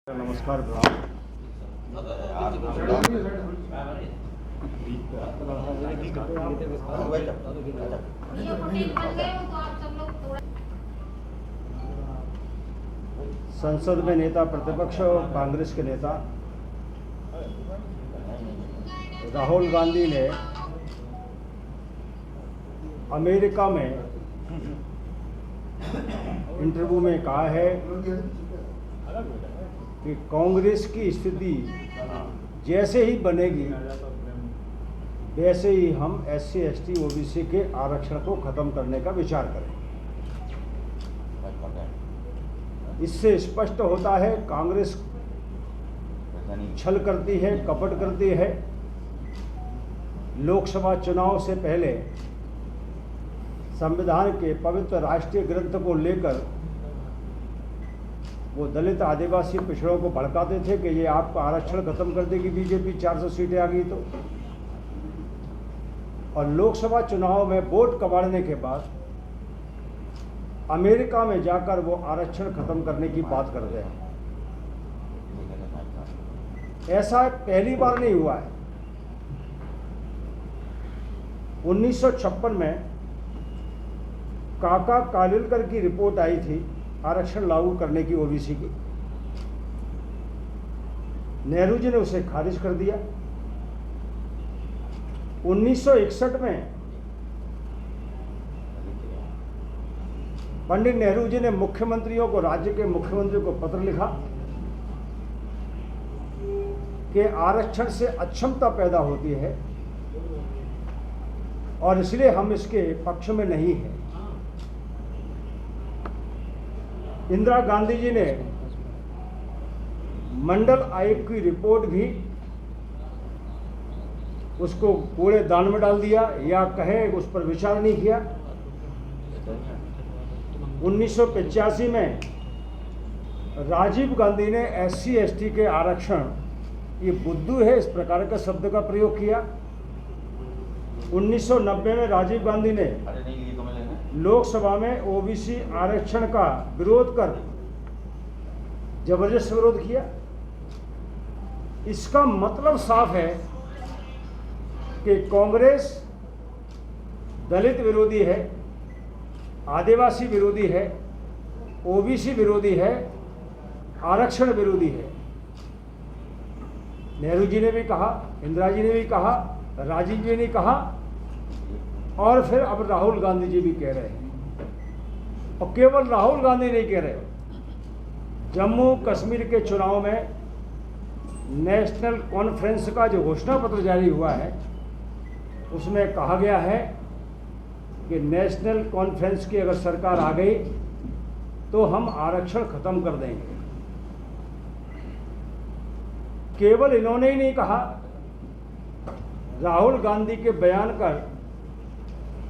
नमस्कार संसद में नेता प्रतिपक्ष और कांग्रेस के नेता राहुल गांधी ने अमेरिका में इंटरव्यू में कहा है कि कांग्रेस की स्थिति जैसे ही बनेगी वैसे ही हम SC ST OBC के आरक्षण को खत्म करने का विचार करें। इससे स्पष्ट होता है कांग्रेस छल करती है, कपट करती है। लोकसभा चुनाव से पहले संविधान के पवित्र राष्ट्रीय ग्रंथ को लेकर वो दलित आदिवासी पिछड़ों को भड़काते थे कि ये आपका आरक्षण खत्म कर देगी बीजेपी, 400 सीटें आ गई तो। और लोकसभा चुनाव में वोट कबाड़ने के बाद अमेरिका में जाकर वो आरक्षण खत्म करने की बात करते हैं। ऐसा पहली बार नहीं हुआ है। 1956 में काका कालिलकर की रिपोर्ट आई थी आरक्षण लागू करने की OBC की। नेहरू जी ने उसे खारिज कर दिया। 1961 में पंडित नेहरू जी ने मुख्यमंत्रियों को, राज्य के मुख्यमंत्रियों को पत्र लिखा कि आरक्षण से अक्षमता पैदा होती है और इसलिए हम इसके पक्ष में नहीं हैं। इंदिरा गांधी जी ने मंडल आयोग की रिपोर्ट भी उसको कूड़ेदान में डाल दिया या कहें उस पर विचार नहीं किया। 1985 में राजीव गांधी ने SC ST के आरक्षण, ये बुद्धू है, इस प्रकार का शब्द का प्रयोग किया। 1990 में राजीव गांधी ने लोकसभा में OBC आरक्षण का विरोध कर जबरदस्त विरोध किया। इसका मतलब साफ है कि कांग्रेस दलित विरोधी है, आदिवासी विरोधी है, OBC विरोधी है, आरक्षण विरोधी है। नेहरू जी ने भी कहा, इंदिरा जी ने भी कहा, राजीव जी ने कहा और फिर अब राहुल गांधी जी भी कह रहे हैं। और केवल राहुल गांधी नहीं कह रहे। जम्मू कश्मीर के चुनाव में नेशनल कॉन्फ्रेंस का जो घोषणा पत्र जारी हुआ है उसमें कहा गया है कि नेशनल कॉन्फ्रेंस की अगर सरकार आ गई तो हम आरक्षण खत्म कर देंगे। केवल इन्होंने ही नहीं कहा, राहुल गांधी के बयान कर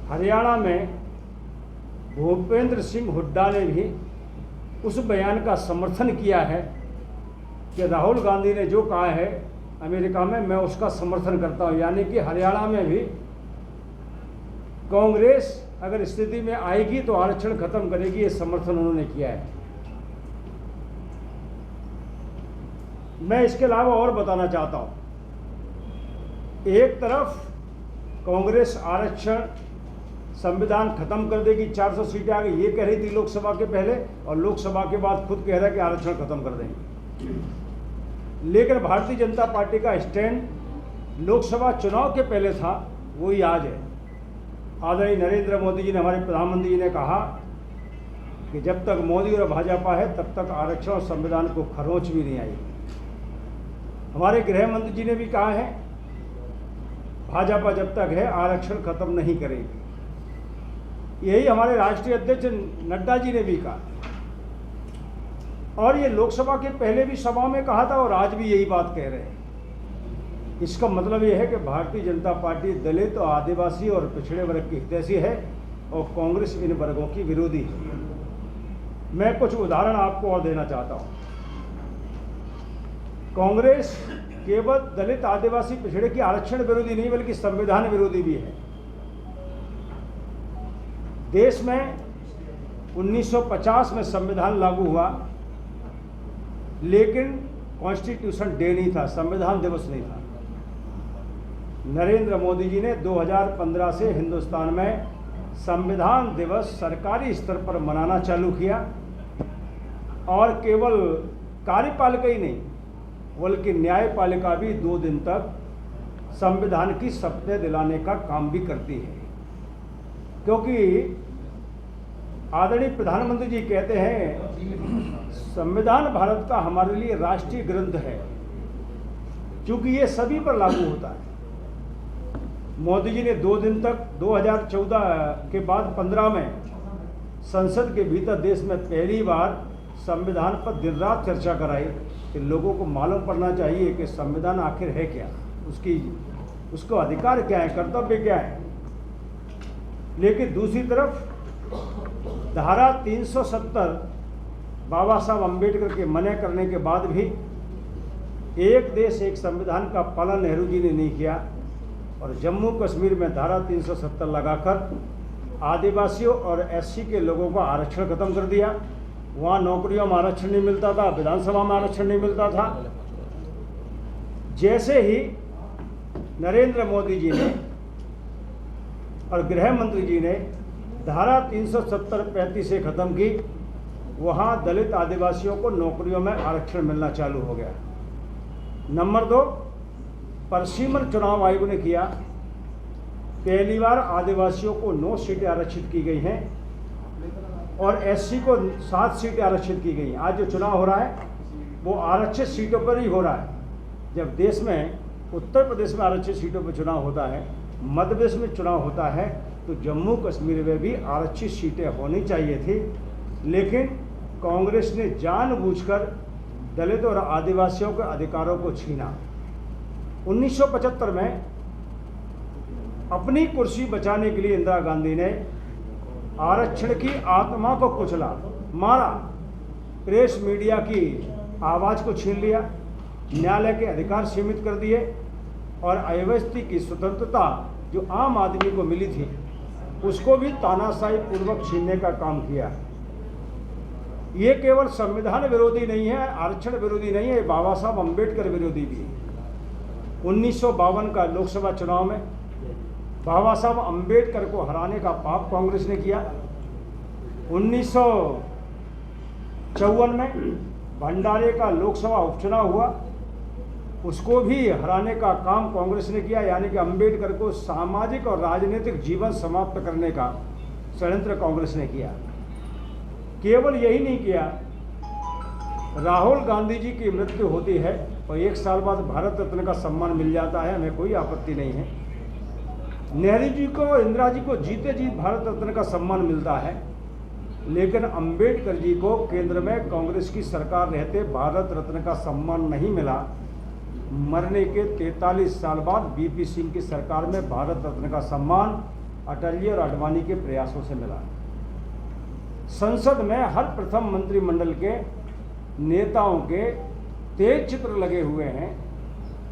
हरियाणा में भूपेंद्र सिंह हुड्डा ने भी उस बयान का समर्थन किया है कि राहुल गांधी ने जो कहा है अमेरिका में, मैं उसका समर्थन करता हूं। यानी कि हरियाणा में भी कांग्रेस अगर स्थिति में आएगी तो आरक्षण खत्म करेगी, ये समर्थन उन्होंने किया है। मैं इसके अलावा और बताना चाहता हूं, एक तरफ कांग्रेस आरक्षण संविधान खत्म कर देगी, 400 सीटें आ गई, ये कह रही थी लोकसभा के पहले, और लोकसभा के बाद खुद कह रहा है कि आरक्षण खत्म कर देंगे। लेकिन भारतीय जनता पार्टी का स्टैंड लोकसभा चुनाव के पहले था, वही आज है। आदरणीय नरेंद्र मोदी जी ने, हमारे प्रधानमंत्री जी ने कहा कि जब तक मोदी और भाजपा है तब तक आरक्षण और संविधान को खरोंच भी नहीं आई। हमारे गृह मंत्री जी ने भी कहा है भाजपा जब तक है आरक्षण खत्म नहीं करेगी। यही हमारे राष्ट्रीय अध्यक्ष नड्डा जी ने भी कहा और ये लोकसभा के पहले भी सभा में कहा था और आज भी यही बात कह रहे हैं। इसका मतलब ये है कि भारतीय जनता पार्टी दलित और आदिवासी और पिछड़े वर्ग की हितैषी है और कांग्रेस इन वर्गों की विरोधी है। मैं कुछ उदाहरण आपको और देना चाहता हूं। कांग्रेस केवल दलित आदिवासी पिछड़े की आरक्षण विरोधी नहीं बल्कि संविधान विरोधी भी है। देश में 1950 में संविधान लागू हुआ लेकिन कॉन्स्टिट्यूशन डे नहीं था, संविधान दिवस नहीं था। नरेंद्र मोदी जी ने 2015 से हिंदुस्तान में संविधान दिवस सरकारी स्तर पर मनाना चालू किया और केवल कार्यपालिका ही नहीं बल्कि न्यायपालिका भी 2 दिन तक संविधान की शपथ दिलाने का काम भी करती है, क्योंकि आदरणीय प्रधानमंत्री जी कहते हैं संविधान भारत का हमारे लिए राष्ट्रीय ग्रंथ है, क्योंकि ये सभी पर लागू होता है। मोदी जी ने 2 दिन तक 2014 के बाद 15 में संसद के भीतर देश में पहली बार संविधान पर दिन रात चर्चा कराई कि लोगों को मालूम पड़ना चाहिए कि संविधान आखिर है क्या, उसको अधिकार क्या है, कर्तव्य क्या है। लेकिन दूसरी तरफ धारा 370 बाबा साहब अम्बेडकर के मना करने के बाद भी एक देश एक संविधान का पालन नेहरू जी ने नहीं किया और जम्मू कश्मीर में धारा 370 लगाकर आदिवासियों और एससी के लोगों का आरक्षण खत्म कर दिया। वहाँ नौकरियों में आरक्षण नहीं मिलता था, विधानसभा में आरक्षण नहीं मिलता था। जैसे ही नरेंद्र मोदी जी ने और गृह मंत्री जी ने धारा 370-35 से ख़त्म की, वहाँ दलित आदिवासियों को नौकरियों में आरक्षण मिलना चालू हो गया। नंबर 2, परिसीमन चुनाव आयोग ने किया, पहली बार आदिवासियों को 9 सीटें आरक्षित की गई हैं और एससी को 7 सीटें आरक्षित की गई हैं। आज जो चुनाव हो रहा है वो आरक्षित सीटों पर ही हो रहा है। जब देश में उत्तर प्रदेश में आरक्षित सीटों पर चुनाव होता है, मध्य प्रदेश में चुनाव होता है, तो जम्मू कश्मीर में भी आरक्षित सीटें होनी चाहिए थी। लेकिन कांग्रेस ने जानबूझकर दलित और आदिवासियों के अधिकारों को छीना। 1975 में अपनी कुर्सी बचाने के लिए इंदिरा गांधी ने आरक्षण की आत्मा को कुचला, मारा, प्रेस मीडिया की आवाज़ को छीन लिया, न्यायालय के अधिकार सीमित कर दिए और अव्यवस्था की स्वतंत्रता जो आम आदमी को मिली थी उसको भी तानाशाही पूर्वक छीनने का काम किया। ये केवल संविधान विरोधी नहीं है, आरक्षण विरोधी नहीं है, बाबा साहब अम्बेडकर विरोधी भी है। 1952 का लोकसभा चुनाव में बाबा साहब अम्बेडकर को हराने का पाप कांग्रेस ने किया। 1954 में भंडारे का लोकसभा उपचुनाव हुआ, उसको भी हराने का काम कांग्रेस ने किया, यानी कि अम्बेडकर को सामाजिक और राजनीतिक जीवन समाप्त करने का षड्यंत्र कांग्रेस ने किया। केवल यही नहीं किया, राहुल गांधी जी की मृत्यु होती है और 1 साल बाद भारत रत्न का सम्मान मिल जाता है, हमें कोई आपत्ति नहीं है। नेहरू जी को, इंदिरा जी को जीते जी भारत रत्न का सम्मान मिलता है, लेकिन अंबेडकर जी को केंद्र में कांग्रेस की सरकार रहते भारत रत्न का सम्मान नहीं मिला। मरने के 43 साल बाद बीपी सिंह की सरकार में भारत रत्न का सम्मान अटल जी और आडवाणी के प्रयासों से मिला। संसद में हर प्रथम मंत्रिमंडल के नेताओं के तेज चित्र लगे हुए हैं,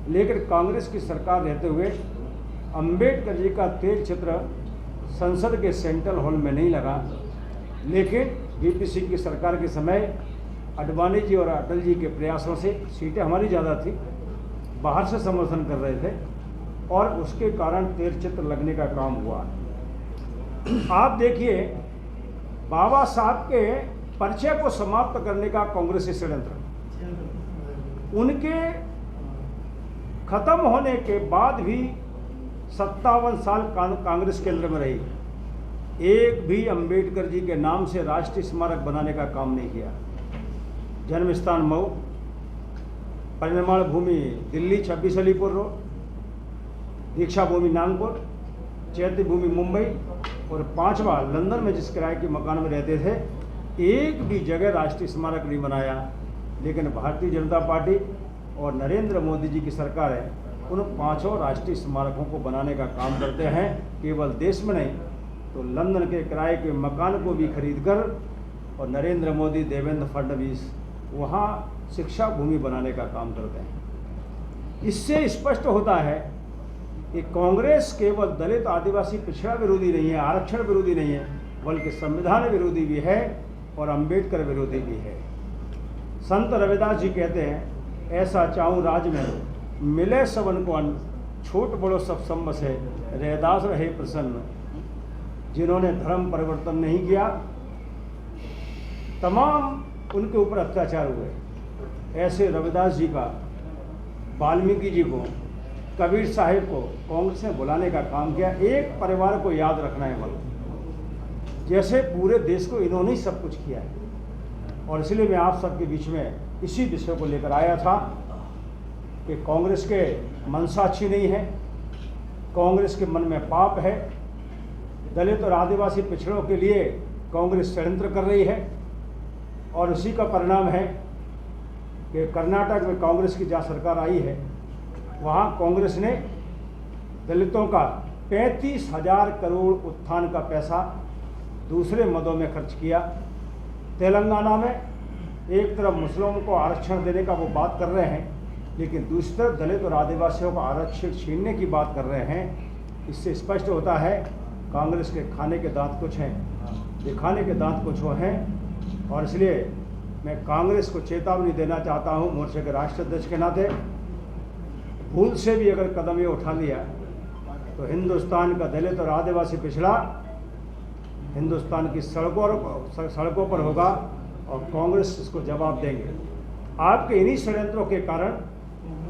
लेकिन कांग्रेस की सरकार रहते हुए अंबेडकर जी का तेज चित्र संसद के सेंट्रल हॉल में नहीं लगा। लेकिन बीपी सिंह की सरकार के समय आडवाणी जी और अटल जी के प्रयासों से सीटें हमारी ज़्यादा थी, बाहर से समर्थन कर रहे थे और उसके कारण तेज चित्र लगने का काम हुआ। आप देखिए, बाबा साहब के परिचय को समाप्त करने का कांग्रेसी षड्यंत्र, उनके खत्म होने के बाद भी 57 साल कांग्रेस केंद्र में रही, एक भी अंबेडकर जी के नाम से राष्ट्रीय स्मारक बनाने का काम नहीं किया। जन्म स्थान मऊ, परिनिर्माण भूमि दिल्ली 26 अलीपुर रोड, दीक्षा भूमि नागपुर, चैत्य भूमि मुंबई और 5वां लंदन में जिस किराए के मकान में रहते थे, एक भी जगह राष्ट्रीय स्मारक नहीं बनाया। लेकिन भारतीय जनता पार्टी और नरेंद्र मोदी जी की सरकार है, उन 5 राष्ट्रीय स्मारकों को बनाने का काम करते हैं। केवल देश में नहीं तो लंदन के किराए के मकान को भी खरीद कर, और नरेंद्र मोदी, देवेंद्र फडणवीस वहाँ शिक्षा भूमि बनाने का काम करते हैं। इससे स्पष्ट होता है कि कांग्रेस केवल दलित आदिवासी पिछड़ा विरोधी नहीं है, आरक्षण विरोधी नहीं है, बल्कि संविधान विरोधी भी है और अंबेडकर विरोधी भी है। संत रविदास जी कहते हैं, ऐसा चाहूँ राज में मिले सबन को अन्न, छूट बड़ो सब संब से रैदास रहे प्रसन्न। जिन्होंने धर्म परिवर्तन नहीं किया, तमाम उनके ऊपर अत्याचार हुए। ऐसे रविदास जी का, वाल्मीकि जी को, कबीर साहिब को कांग्रेस ने बुलाने का काम किया। एक परिवार को याद रखना है मतलब, जैसे पूरे देश को इन्होंने ही सब कुछ किया है। और इसलिए मैं आप सबके बीच में इसी विषय को लेकर आया था कि कांग्रेस के मनसा अच्छी नहीं है, कांग्रेस के मन में पाप है, दलित और आदिवासी पिछड़ों के लिए कांग्रेस षड्यंत्र कर रही है। और उसी का परिणाम है कि कर्नाटक में कांग्रेस की जहाँ सरकार आई है, वहाँ कांग्रेस ने दलितों का 35,000 करोड़ उत्थान का पैसा दूसरे मदों में खर्च किया। तेलंगाना में एक तरफ मुस्लिमों को आरक्षण देने का वो बात कर रहे हैं, लेकिन दूसरी तरफ दलित और आदिवासियों का आरक्षण छीनने की बात कर रहे हैं। इससे स्पष्ट होता है कांग्रेस के खाने के दांत कुछ हैं, ये खाने के दांत कुछ वो हैं। और इसलिए मैं कांग्रेस को चेतावनी देना चाहता हूँ मोर्चे के राष्ट्रीय अध्यक्ष के नाते, भूल से भी अगर कदम ये उठा लिया तो हिंदुस्तान का दलित और आदिवासी पिछड़ा हिंदुस्तान की सड़कों पर होगा और कांग्रेस इसको जवाब देंगे। आपके इन्हीं षड्यंत्रों के कारण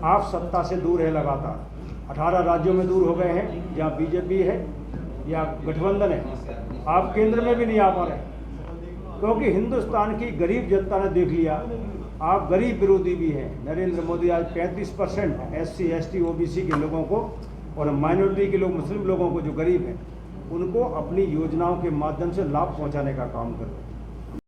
आप सत्ता से दूर है लगातार। 18 राज्यों में दूर हो गए हैं जहाँ बीजेपी है या गठबंधन है। आप केंद्र में भी नहीं आ पा रहे, क्योंकि हिंदुस्तान की गरीब जनता ने देख लिया आप गरीब विरोधी भी हैं। नरेंद्र मोदी आज 35% SC ST OBC के लोगों को और माइनॉरिटी के लोग, मुस्लिम लोगों को जो गरीब हैं, उनको अपनी योजनाओं के माध्यम से लाभ पहुंचाने का काम कर रहे हैं।